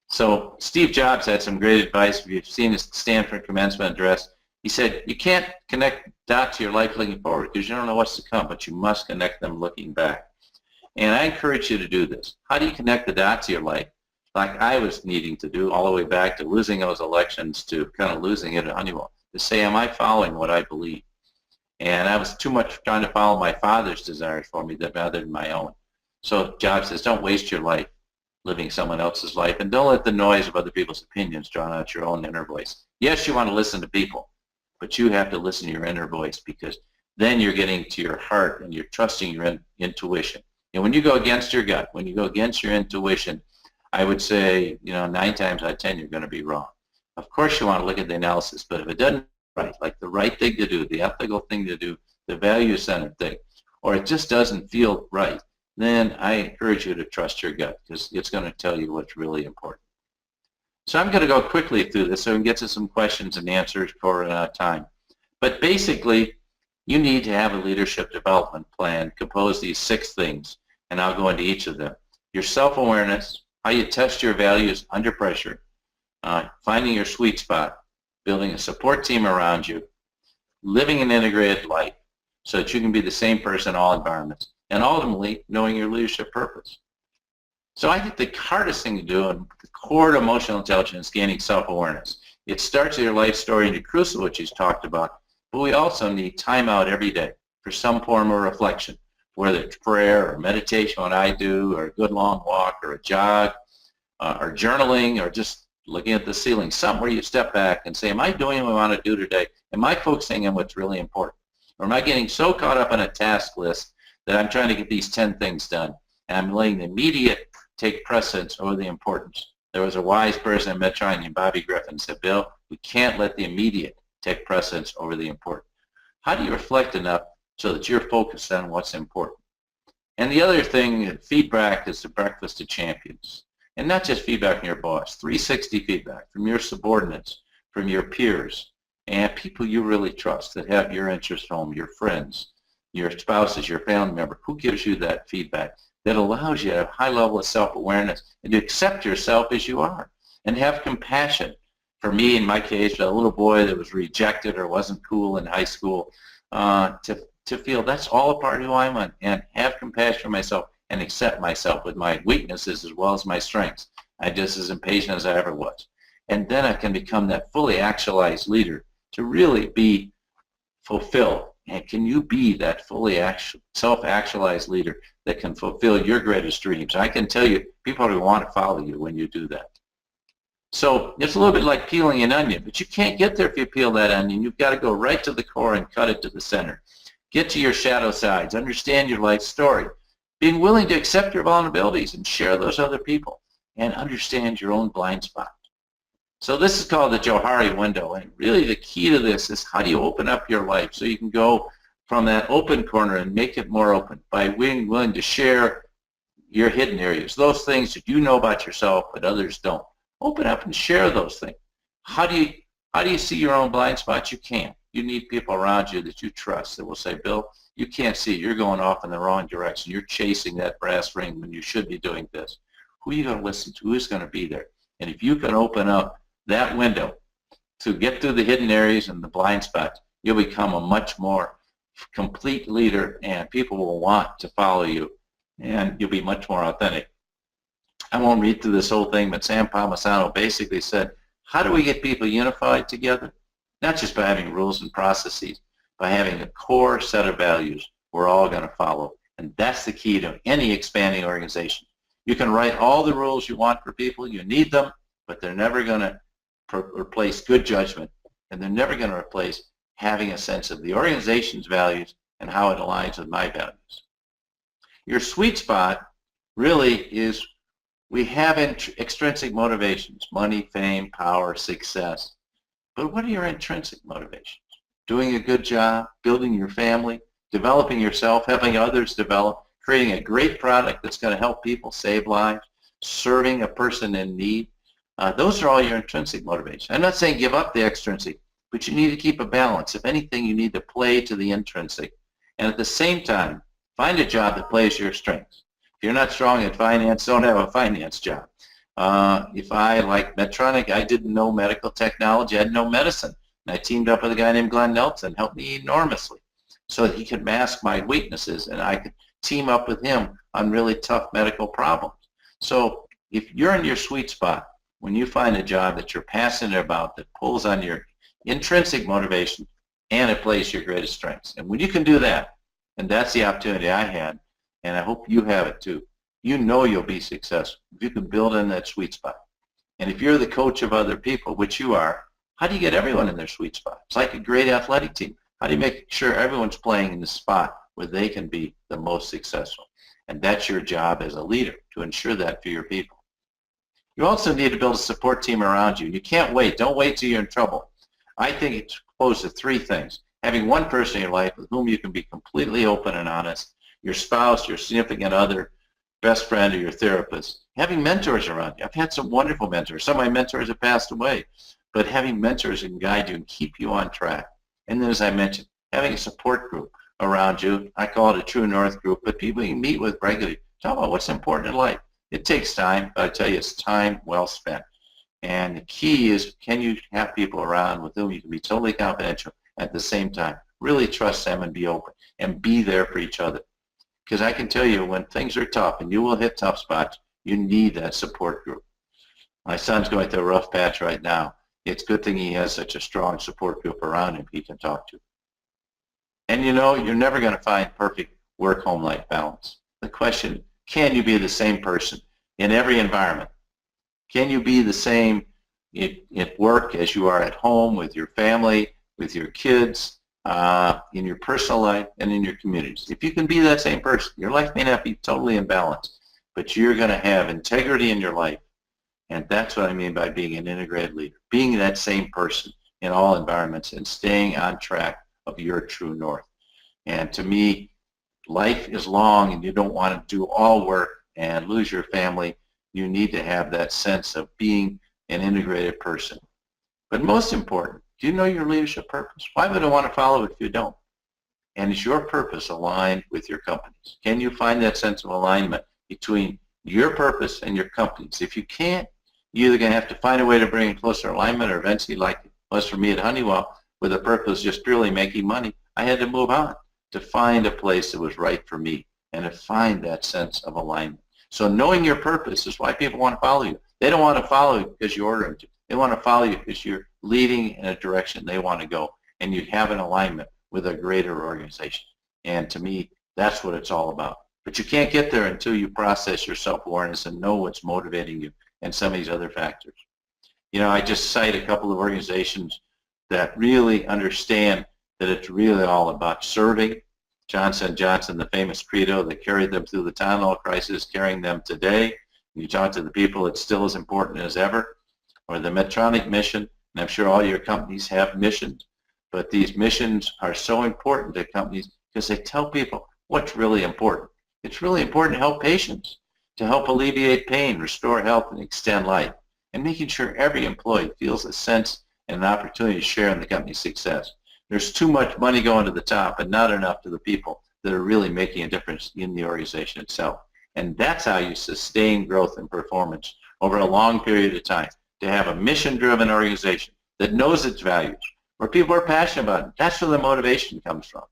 So Steve Jobs had some great advice. If you've seen his Stanford commencement address, he said, you can't connect dots to your life looking forward because you don't know what's to come, but you must connect them looking back. And I encourage you to do this. How do you connect the dots to your life? Like I was needing to do all the way back to losing those elections to kind of losing it at Honeywell, to say, am I following what I believe? And I was too much trying to follow my father's desires for me rather than my own. So Jobs says, don't waste your life living someone else's life, and don't let the noise of other people's opinions drown out your own inner voice. Yes, you want to listen to people, but you have to listen to your inner voice because then you're getting to your heart and you're trusting your intuition. And when you go against your gut, when you go against your intuition, I would say, you know, 9 times out of 10, you're going to be wrong. Of course, you want to look at the analysis, but if it doesn't right, like the right thing to do, the ethical thing to do, the value-centered thing, or it just doesn't feel right, then I encourage you to trust your gut because it's going to tell you what's really important. So I'm going to go quickly through this so we can get to some questions and answers for time. But basically, you need to have a leadership development plan composed of these 6 things, and I'll go into each of them. Your self-awareness, how you test your values under pressure, finding your sweet spot, building a support team around you, living an integrated life so that you can be the same person in all environments, and ultimately knowing your leadership purpose. So I think the hardest thing to do in the core to emotional intelligence is gaining self-awareness. It starts with your life story and your crucible, which he's talked about, but we also need time out every day for some form of reflection, whether it's prayer or meditation, what I do, or a good long walk, or a jog, or journaling, or just looking at the ceiling, something where you step back and say, am I doing what I want to do today? Am I focusing on what's really important? Or am I getting so caught up in a task list that I'm trying to get these 10 things done, and I'm letting the immediate take precedence over the importance? There was a wise person at Medtronic named Bobby Griffin said, Bill, we can't let the immediate take precedence over the important. How do you reflect enough so that you're focused on what's important? And the other thing, feedback is the breakfast of champions. And not just feedback from your boss, 360 feedback from your subordinates, from your peers, and people you really trust that have your interest home, your friends, your spouses, your family member. Who gives you that feedback that allows you to have a high level of self-awareness and to accept yourself as you are and have compassion? For me, in my case, a little boy that was rejected or wasn't cool in high school, to feel that's all a part of who I am and have compassion for myself and accept myself with my weaknesses as well as my strengths. I'm just as impatient as I ever was. And then I can become that fully actualized leader to really be fulfilled. And can you be that fully self-actualized leader that can fulfill your greatest dreams? I can tell you, people will want to follow you when you do that. So it's a little bit like peeling an onion, but you can't get there if you peel that onion. You've got to go right to the core and cut it to the center. Get to your shadow sides. Understand your life story. Being willing to accept your vulnerabilities and share those other people and understand your own blind spot. So this is called the Johari window, and really the key to this is how do you open up your life so you can go from that open corner and make it more open by being willing to share your hidden areas, those things that you know about yourself but others don't. Open up and share those things. How do you see your own blind spots? You can't. You need people around you that you trust that will say, Bill, you can't see. You're going off in the wrong direction. You're chasing that brass ring when you should be doing this. Who are you going to listen to? Who's going to be there? And if you can open up that window to get through the hidden areas and the blind spots, you'll become a much more complete leader, and people will want to follow you, and you'll be much more authentic. I won't read through this whole thing, but Sam Palmisano basically said, how do we get people unified together? Not just by having rules and processes, by having a core set of values we're all going to follow. And that's the key to any expanding organization. You can write all the rules you want for people. You need them, but they're never going to replace good judgment, and they're never going to replace having a sense of the organization's values and how it aligns with my values. Your sweet spot really is, we have extrinsic motivations, money, fame, power, success. But what are your intrinsic motivations? Doing a good job, building your family, developing yourself, helping others develop, creating a great product that's going to help people save lives, serving a person in need. Those are all your intrinsic motivations. I'm not saying give up the extrinsic, but you need to keep a balance. If anything, you need to play to the intrinsic. And at the same time, find a job that plays your strengths. If you're not strong at finance, don't have a finance job. If I, like Medtronic, I didn't know medical technology, I didn't know medicine. And I teamed up with a guy named Glenn Nelson, helped me enormously, so that he could mask my weaknesses and I could team up with him on really tough medical problems. So if you're in your sweet spot, when you find a job that you're passionate about, that pulls on your intrinsic motivation and it plays your greatest strengths. And when you can do that, and that's the opportunity I had, and I hope you have it too, you know you'll be successful if you can build in that sweet spot. And if you're the coach of other people, which you are, how do you get everyone in their sweet spot? It's like a great athletic team. How do you make sure everyone's playing in the spot where they can be the most successful? And that's your job as a leader, to ensure that for your people. You also need to build a support team around you. You can't wait. Don't wait till you're in trouble. I think it's composed of three things. Having one person in your life with whom you can be completely open and honest, your spouse, your significant other, best friend, or your therapist. Having mentors around you. I've had some wonderful mentors. Some of my mentors have passed away, but having mentors who can guide you and keep you on track. And then, as I mentioned, having a support group around you. I call it a True North group, but people you meet with regularly. Talk about what's important in life. It takes time, but I tell you, it's time well spent. And the key is, can you have people around with whom you can be totally confidential at the same time? Really trust them and be open and be there for each other. Because I can tell you, when things are tough, and you will hit tough spots, you need that support group. My son's going through a rough patch right now. It's a good thing he has such a strong support group around him he can talk to. And you know, you're never going to find perfect work-home life balance. The question, can you be the same person in every environment? Can you be the same at work as you are at home, with your family, with your kids, in your personal life, and in your communities? If you can be that same person, your life may not be totally in balance, but you're going to have integrity in your life. And that's what I mean by being an integrated leader, being that same person in all environments and staying on track of your true north. And to me, life is long, and you don't want to do all work and lose your family. You need to have that sense of being an integrated person. But most important, do you know your leadership purpose? Why would I want to follow it if you don't? And is your purpose aligned with your company's? Can you find that sense of alignment between your purpose and your company's? If you can't, you're either going to have to find a way to bring in closer alignment, or eventually, like it was for me at Honeywell, with a purpose just purely making money, I had to move on to find a place that was right for me and to find that sense of alignment. So knowing your purpose is why people want to follow you. They don't want to follow you because you order them to. They want to follow you because you're leading in a direction they want to go, and you have an alignment with a greater organization. And to me, that's what it's all about. But you can't get there until you process your self-awareness and know what's motivating you and some of these other factors. You know, I just cite a couple of organizations that really understand that it's really all about serving. Johnson & Johnson, the famous credo that carried them through the Tylenol crisis, carrying them today. You talk to the people, it's still as important as ever. Or the Medtronic Mission, and I'm sure all your companies have missions, but these missions are so important to companies because they tell people what's really important. It's really important to help patients, to help alleviate pain, restore health, and extend life, and making sure every employee feels a sense and an opportunity to share in the company's success. There's too much money going to the top and not enough to the people that are really making a difference in the organization itself. And that's how you sustain growth and performance over a long period of time. To have a mission-driven organization that knows its values, where people are passionate about it. That's where the motivation comes from.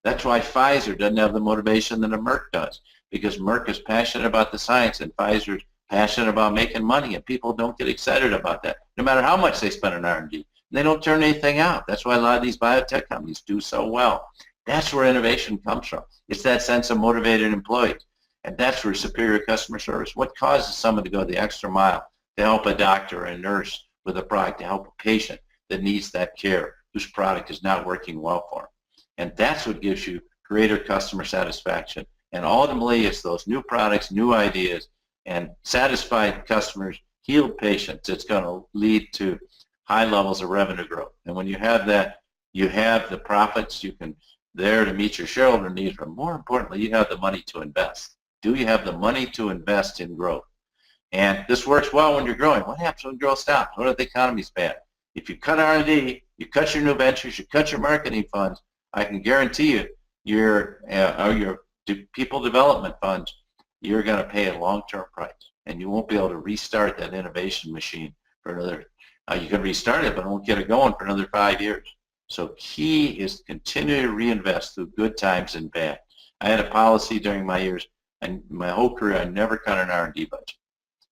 That's why Pfizer doesn't have the motivation that a Merck does, because Merck is passionate about the science and Pfizer's passionate about making money, and people don't get excited about that, no matter how much they spend on R&D. They don't turn anything out. That's why a lot of these biotech companies do so well. That's where innovation comes from. It's that sense of motivated employees, and that's where superior customer service. What causes someone to go the extra mile to help a doctor or a nurse with a product, to help a patient that needs that care, whose product is not working well for them? And that's what gives you greater customer satisfaction. And ultimately, it's those new products, new ideas, and satisfied customers, healed patients. It's going to lead to high levels of revenue growth. And when you have that, you have the profits. You can there to meet your shareholder needs, but more importantly, you have the money to invest. Do you have the money to invest in growth? And this works well when you're growing. What happens when growth stops? What if the economy's bad? If you cut R&D, you cut your new ventures, you cut your marketing funds, I can guarantee you your people development funds, you're going to pay a long-term price, and you won't be able to restart that innovation machine for another. You can restart it, but it won't get it going for another 5 years. So key is to continue to reinvest through good times and bad. I had a policy during my years, and my whole career, I never cut an R&D budget,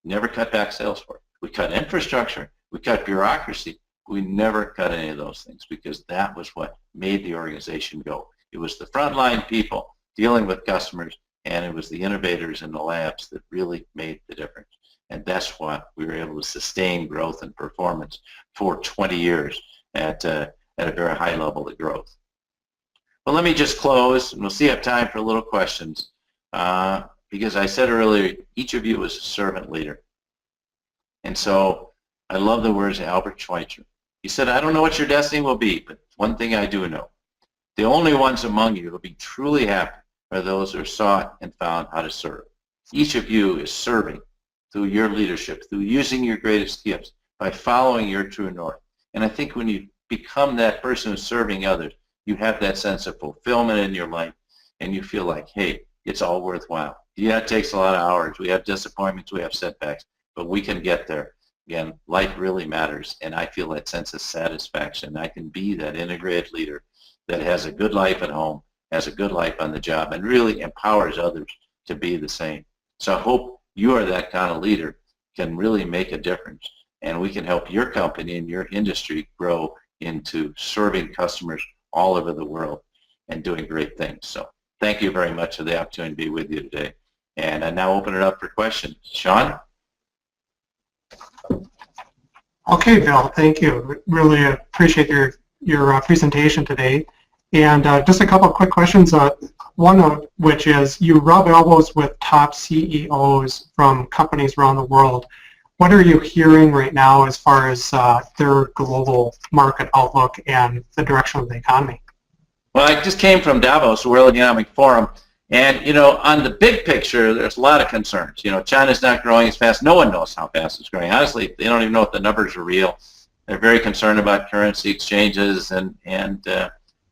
never cut back sales force. We cut infrastructure, we cut bureaucracy. We never cut any of those things, because that was what made the organization go. It was the frontline people dealing with customers, and it was the innovators in the labs that really made the difference. And that's why we were able to sustain growth and performance for 20 years at a very high level of growth. Well, let me just close, and we'll see if I have time for a little questions, because I said earlier, each of you is a servant leader. And so I love the words of Albert Schweitzer. He said, I don't know what your destiny will be, but one thing I do know. The only ones among you who will be truly happy are those who are sought and found how to serve. Each of you is serving through your leadership, through using your greatest gifts, by following your true north. And I think when you become that person who's serving others, you have that sense of fulfillment in your life, and you feel like, hey, it's all worthwhile. Yeah, it takes a lot of hours. We have disappointments, we have setbacks, but we can get there. Again, life really matters, and I feel that sense of satisfaction. I can be that integrated leader that has a good life at home, has a good life on the job, and really empowers others to be the same. So I hope you are that kind of leader, can really make a difference, and we can help your company and your industry grow into serving customers all over the world and doing great things. So thank you very much for the opportunity to be with you today. And I now open it up for questions. Sean? Okay, Bill, thank you. Really appreciate your presentation today. And just a couple of quick questions, one of which is you rub elbows with top CEOs from companies around the world. What are you hearing right now as far as their global market outlook and the direction of the economy? Well, I just came from Davos, the World Economic Forum, and, you know, on the big picture, there's a lot of concerns. You know, China's not growing as fast. No one knows how fast it's growing. Honestly, they don't even know if the numbers are real. They're very concerned about currency exchanges, and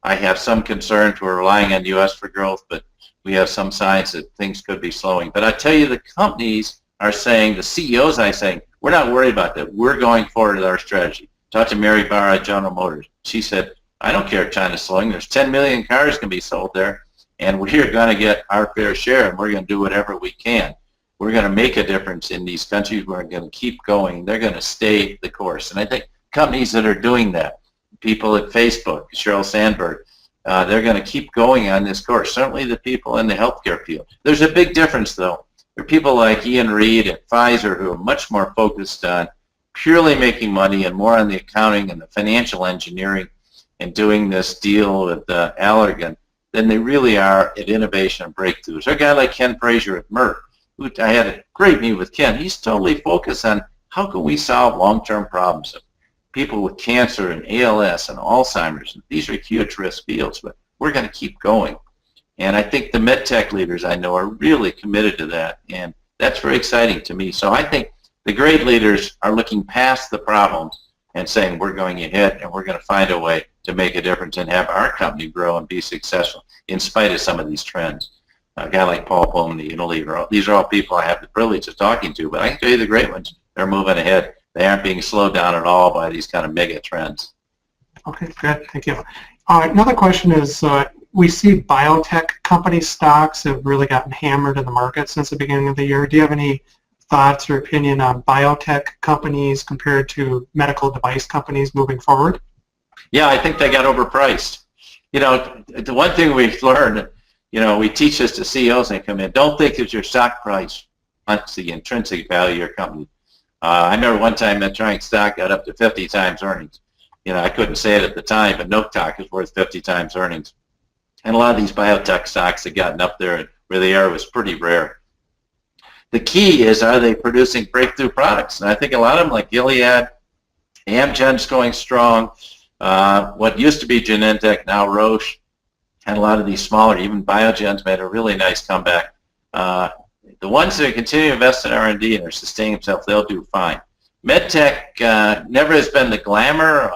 I have some concerns. We're relying on the U.S. for growth, but we have some signs that things could be slowing. But I tell you, the companies are saying, the CEOs are saying, we're not worried about that. We're going forward with our strategy. Talked to Mary Barra at General Motors. She said, I don't care if China's slowing. There's 10 million cars can be sold there, and we're going to get our fair share, and we're going to do whatever we can. We're going to make a difference in these countries. We're going to keep going. They're going to stay the course. And I think companies that are doing that, people at Facebook, Sheryl Sandberg, they're going to keep going on this course. Certainly the people in the healthcare field. There's a big difference, though. There are people like Ian Reed at Pfizer who are much more focused on purely making money and more on the accounting and the financial engineering and doing this deal with Allergan than they really are at innovation and breakthroughs. There's a guy like Ken Frazier at Merck, who I had a great meeting with Ken. He's totally focused on how can we solve long-term problems of people with cancer and ALS and Alzheimer's. These are huge risk fields, but we're going to keep going. And I think the medtech leaders I know are really committed to that, and that's very exciting to me. So I think the great leaders are looking past the problems and saying we're going ahead and we're going to find a way to make a difference and have our company grow and be successful in spite of some of these trends. A guy like Paul Pullman, Unilever, these are all people I have the privilege of talking to, but I can tell you the great ones, they're moving ahead. they aren't being slowed down at all by these kind of mega trends. Okay, good. Thank you. Another question is, we see biotech company stocks have really gotten hammered in the market since the beginning of the year. Do you have any thoughts or opinion on biotech companies compared to medical device companies moving forward? Yeah, I think they got overpriced. The one thing we've learned, we teach this to CEOs when they come in, don't think that your stock price hunts the intrinsic value of your company. I remember one time Medtronic stock got up to 50 times earnings. I couldn't say it at the time, but no stock is worth 50 times earnings. And a lot of these biotech stocks have gotten up there where they are was pretty rare. The key is, are they producing breakthrough products? And I think a lot of them, like Gilead, Amgen's going strong, what used to be Genentech, now Roche, and a lot of these smaller, even Biogen's made a really nice comeback. The ones that continue to invest in R&D and are sustaining themselves, they'll do fine. MedTech never has been the glamour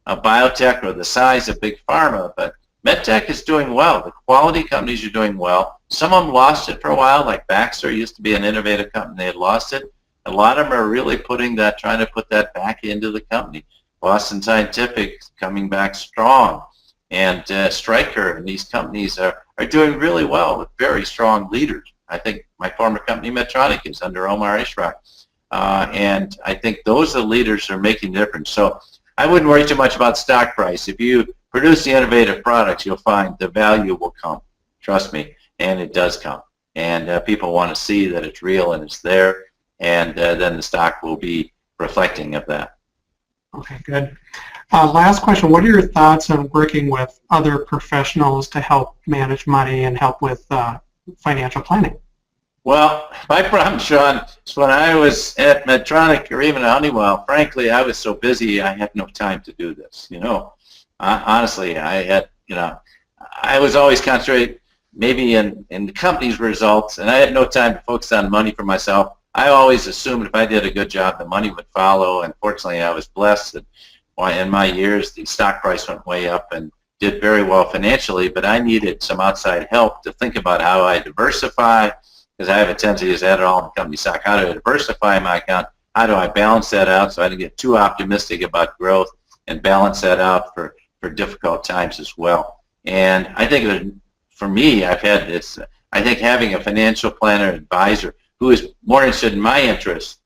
of biotech or the size of big pharma, but MedTech is doing well. The quality companies are doing well. Some of them lost it for a while, like Baxter used to be an innovative company. They had lost it. A lot of them are really trying to put that back into the company. Boston Scientific coming back strong, and Stryker, and these companies are doing really well with very strong leaders. I think my former company, Medtronic, is under Omar Ishrak. And I think those are the leaders that are making the difference. So I wouldn't worry too much about stock price. If you produce the innovative products, you'll find the value will come. Trust me, and it does come. And people want to see that it's real and it's there, and then the stock will be reflecting of that. Okay, good. Last question. What are your thoughts on working with other professionals to help manage money and help with financial planning? Well, my problem, Sean, is when I was at Medtronic or even Honeywell, frankly, I was so busy I had no time to do this. Honestly, I was always concentrated maybe in the company's results, and I had no time to focus on money for myself. I always assumed if I did a good job, the money would follow, and fortunately, I was blessed that in my years, the stock price went way up and did very well financially, but I needed some outside help to think about how I diversify, because I have a tendency to add it all in company stock. How do I diversify my account? How do I balance that out so I don't get too optimistic about growth, and balance that out for difficult times as well? And I think for me, I've had this, I think having a financial planner advisor who is more interested in my interests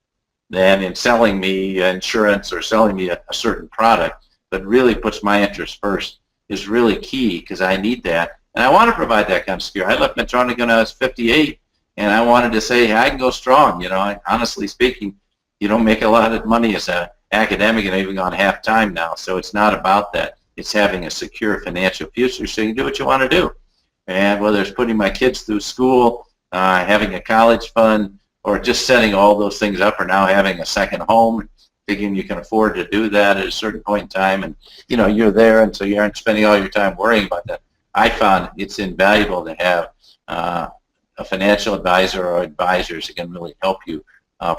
than in selling me insurance or selling me a certain product, but really puts my interests first, is really key, because I need that. And I want to provide that kind of security. I left Medtronic when I was 58, and I wanted to say, hey, I can go strong. Honestly speaking, you don't make a lot of money as an academic, and even gone half-time now, so it's not about that. It's having a secure financial future so you can do what you want to do. And whether it's putting my kids through school, having a college fund, or just setting all those things up, or now having a second home, thinking you can afford to do that at a certain point in time, and you're there, and so you aren't spending all your time worrying about that. I found it's invaluable to have a financial advisor or advisors who can really help you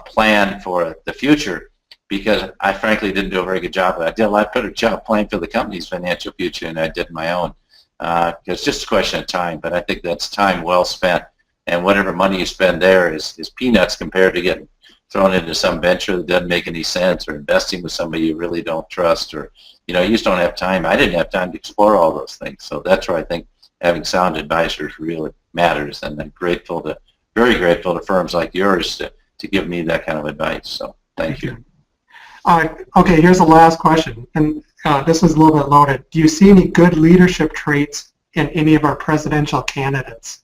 plan for the future, because I frankly didn't do a very good job of it. I did a lot better job planning for the company's financial future than I did my own. It's just a question of time, but I think that's time well spent. And whatever money you spend there is peanuts compared to getting thrown into some venture that doesn't make any sense, or investing with somebody you really don't trust, or you just don't have time. I didn't have time to explore all those things. So that's where I think having sound advisors really matters, and I'm very grateful to firms like yours to give me that kind of advice. So thank you. Okay, here's the last question, and this is a little bit loaded. Do you see any good leadership traits in any of our presidential candidates?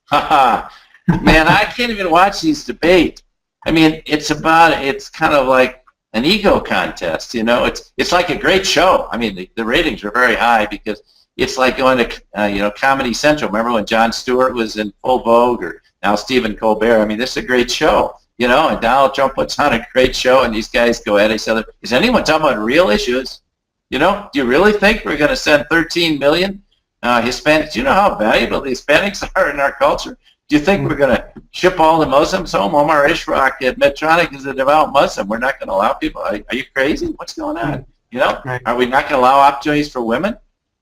Man, I can't even watch these debates. I mean, it's kind of like an ego contest, It's like a great show. I mean, the ratings are very high because it's like going to, Comedy Central. Remember when Jon Stewart was in full vogue, or now Stephen Colbert? I mean, this is a great show, and Donald Trump puts on a great show, and these guys go at each other. Is anyone talking about real issues? Do you really think we're going to send 13 million Hispanics? Do you know how valuable the Hispanics are in our culture? Do you think we're going to ship all the Muslims home? Omar Ishrak at Medtronic is a devout Muslim. We're not going to allow people. Are you crazy? What's going on? Right. Are we not going to allow opportunities for women?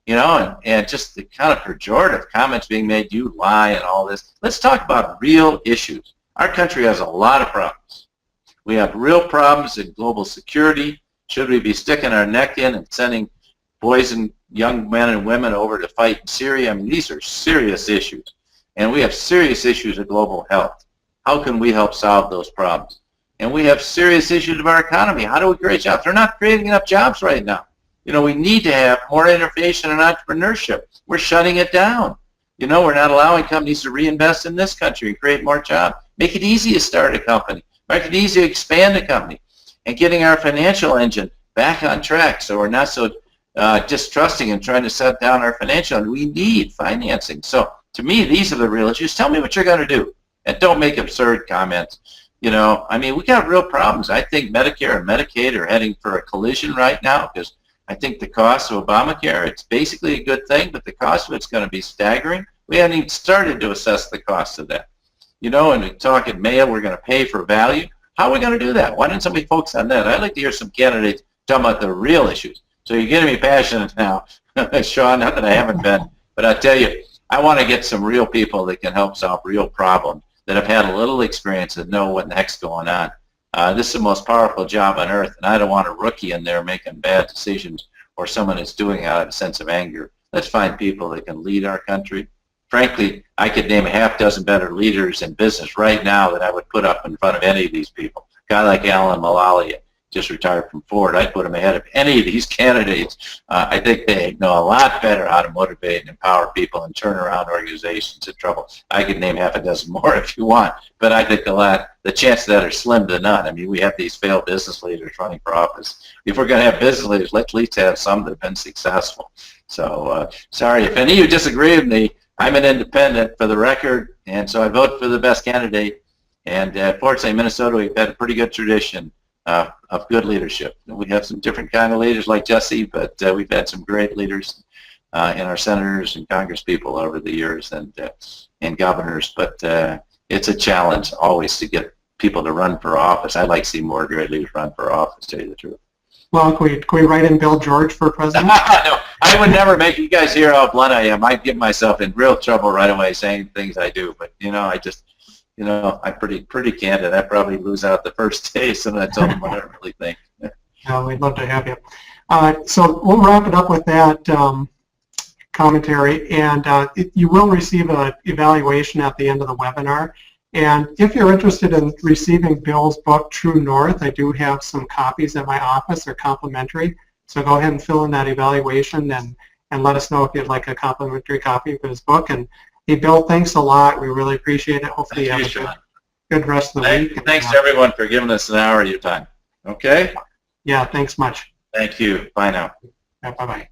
And just the kind of pejorative comments being made, you lie and all this. Let's talk about real issues. Our country has a lot of problems. We have real problems in global security. Should we be sticking our neck in and sending boys and young men and women over to fight in Syria? I mean, these are serious issues. And we have serious issues of global health. How can we help solve those problems? And we have serious issues of our economy. How do we create jobs? They're not creating enough jobs right now. You know, we need to have more innovation and entrepreneurship. We're shutting it down. You know, we're not allowing companies to reinvest in this country and create more jobs. Make it easy to start a company. Make it easy to expand a company. And getting our financial engine back on track so we're not so distrusting and trying to shut down our financial engine. We need financing. So to me, these are the real issues. Tell me what you're going to do. And don't make absurd comments. You know, I mean, we got real problems. I think Medicare and Medicaid are heading for a collision right now because I think the cost of Obamacare, it's basically a good thing, but the cost of it's going to be staggering. We haven't even started to assess the cost of that. You know, and we talk at Mayo, we're going to pay for value. How are we going to do that? Why didn't somebody focus on that? I'd like to hear some candidates talking about the real issues. So you're getting me passionate now, Sean, not that I haven't been, but I tell you, I want to get some real people that can help solve real problems, that have had a little experience and know what the heck's going on. This is the most powerful job on earth, and I don't want a rookie in there making bad decisions or someone that's doing it out of a sense of anger. Let's find people that can lead our country. Frankly, I could name a half dozen better leaders in business right now that I would put up in front of any of these people. A guy like Alan Mulally, just retired from Ford, I'd put him ahead of any of these candidates. I think they know a lot better how to motivate and empower people and turn around organizations in trouble. I could name half a dozen more if you want, but I think the chances of that are slim to none. I mean, we have these failed business leaders running for office. If we're going to have business leaders, let's at least have some that have been successful. So, sorry, if any of you disagree with me, I'm an independent for the record, and so I vote for the best candidate. And fortunately, in Minnesota, we've had a pretty good tradition of good leadership. We have some different kind of leaders like Jesse, but we've had some great leaders in our senators and congresspeople over the years and governors. But it's a challenge always to get people to run for office. I'd like to see more great leaders run for office, to tell you the truth. Well, can we write in Bill George for president? No, I would never make you guys hear how blunt I am. I'd get myself in real trouble right away saying things I do. But, you know, I'm pretty candid. I probably lose out the first day, so I tell them what I really think. We'd love to have you. So we'll wrap it up with that commentary, and you will receive an evaluation at the end of the webinar. And if you're interested in receiving Bill's book, True North, I do have some copies at my office. They're complimentary. So go ahead and fill in that evaluation and let us know if you'd like a complimentary copy of his book. And hey, Bill, thanks a lot. We really appreciate it. Hopefully you have a good rest of the week. Thanks to everyone for giving us an hour of your time. Okay? Yeah, thanks much. Thank you. Bye now. Bye-bye.